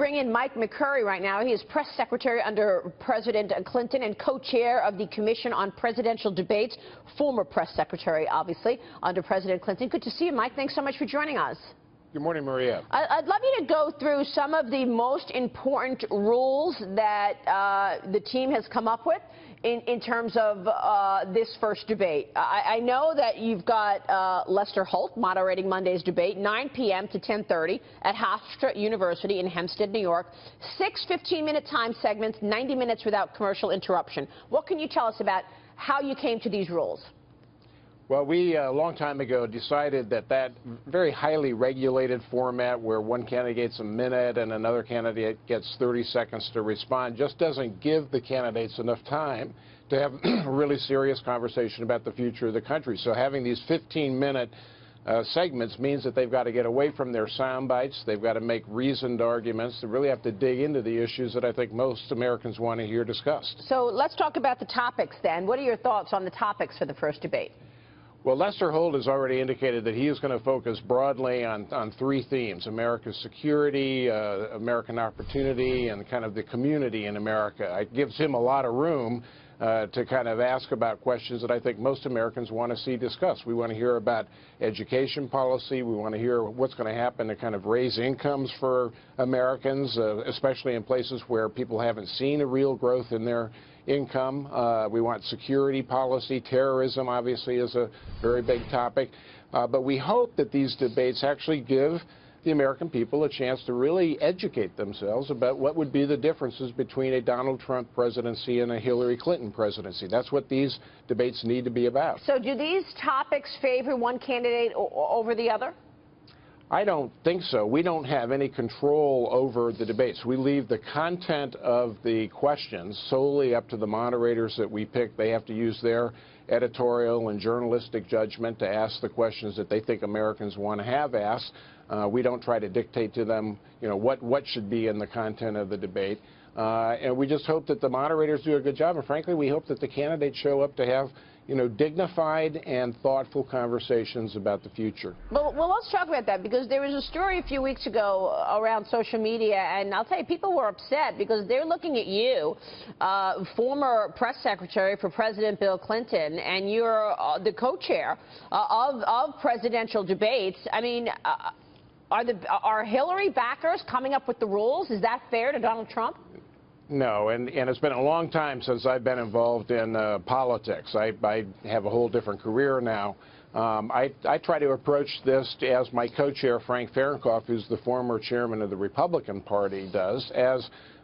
bring in Mike McCurry right now. He is press secretary under President Clinton and co-chair of the Commission on Presidential Debates, former press secretary, obviously, under President Clinton. Good to see you, Mike. Thanks so much for joining us. Good morning, Maria. I'd love you to go through some of the most important rules that the team has come up with in terms of this first debate. I know that you've got Lester Holt moderating Monday's debate, 9 p.m. to 10:30 at Hofstra University in Hempstead, New York. 6 15-minute time segments, 90 minutes without commercial interruption. What can you tell us about how you came to these rules? Well, we, a long time ago, decided that very highly regulated format where one candidate gets a minute and another candidate gets 30 seconds to respond just doesn't give the candidates enough time to have a really serious conversation about the future of the country. So having these 15-minute segments means that they've got to get away from their sound bites. They've got to make reasoned arguments. They really have to dig into the issues that I think most Americans want to hear discussed. So let's talk about the topics then. What are your thoughts on the topics for the first debate? Well, Lester Holt has already indicated that he is going to focus broadly on three themes: America's security, American opportunity, and kind of the community in America. It gives him a lot of room to kind of ask about questions that I think most Americans want to see discussed. We want to hear about education policy. We want to hear what's going to happen to kind of raise incomes for Americans, especially in places where people haven't seen a real growth in their income. We want security policy. Terrorism, obviously, is a very big topic. But we hope that these debates actually give the American people a chance to really educate themselves about what would be the differences between a Donald Trump presidency and a Hillary Clinton presidency. That's what these debates need to be about. So do these topics favor one candidate over the other? I don't think so. We don't have any control over the debates. We leave the content of the questions solely up to the moderators that we pick. They have to use their editorial and journalistic judgment to ask the questions that they think Americans want to have asked. We don't try to dictate to them, what should be in the content of the debate. And we just hope that the moderators do a good job. And frankly, we hope that the candidates show up to have dignified and thoughtful conversations about the future. Well, let's talk about that, because there was a story a few weeks ago around social media, and I'll tell you, people were upset because they're looking at you, former press secretary for President Bill Clinton, and you're the co-chair of presidential debates. I mean, are Hillary backers coming up with the rules? Is that fair to Donald Trump? No, and it's been a long time since I've been involved in politics. I have a whole different career now. I try to approach this as my co-chair, Frank Fahrenkopf, who's the former chairman of the Republican Party, does.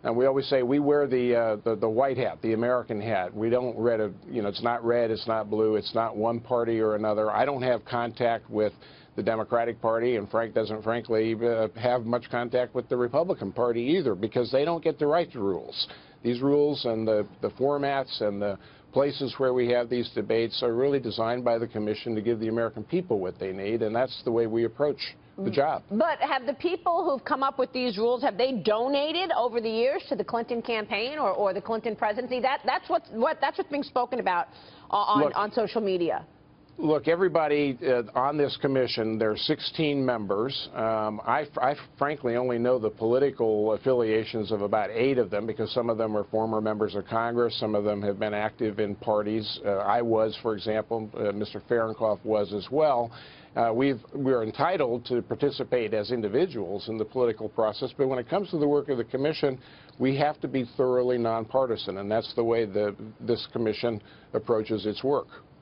And we always say we wear the white hat, the American hat. We don't it's not red, it's not blue, it's not one party or another. I don't have contact with the Democratic Party, and Frank doesn't, frankly, have much contact with the Republican Party either, because they don't get to write the rules. These rules and the formats and the places where we have these debates are really designed by the Commission to give the American people what they need, and that's the way we approach the job. But have the people who've come up with these rules, have they donated over the years to the Clinton campaign or the Clinton presidency? That's what's being spoken about on social media. Look, everybody on this commission, there are 16 members. I frankly only know the political affiliations of about 8 of them, because some of them are former members of Congress. Some of them have been active in parties. I was, for example. Mr. Fahrenkopf was as well. We're entitled to participate as individuals in the political process, but when it comes to the work of the commission, we have to be thoroughly nonpartisan, and that's the way this commission approaches its work.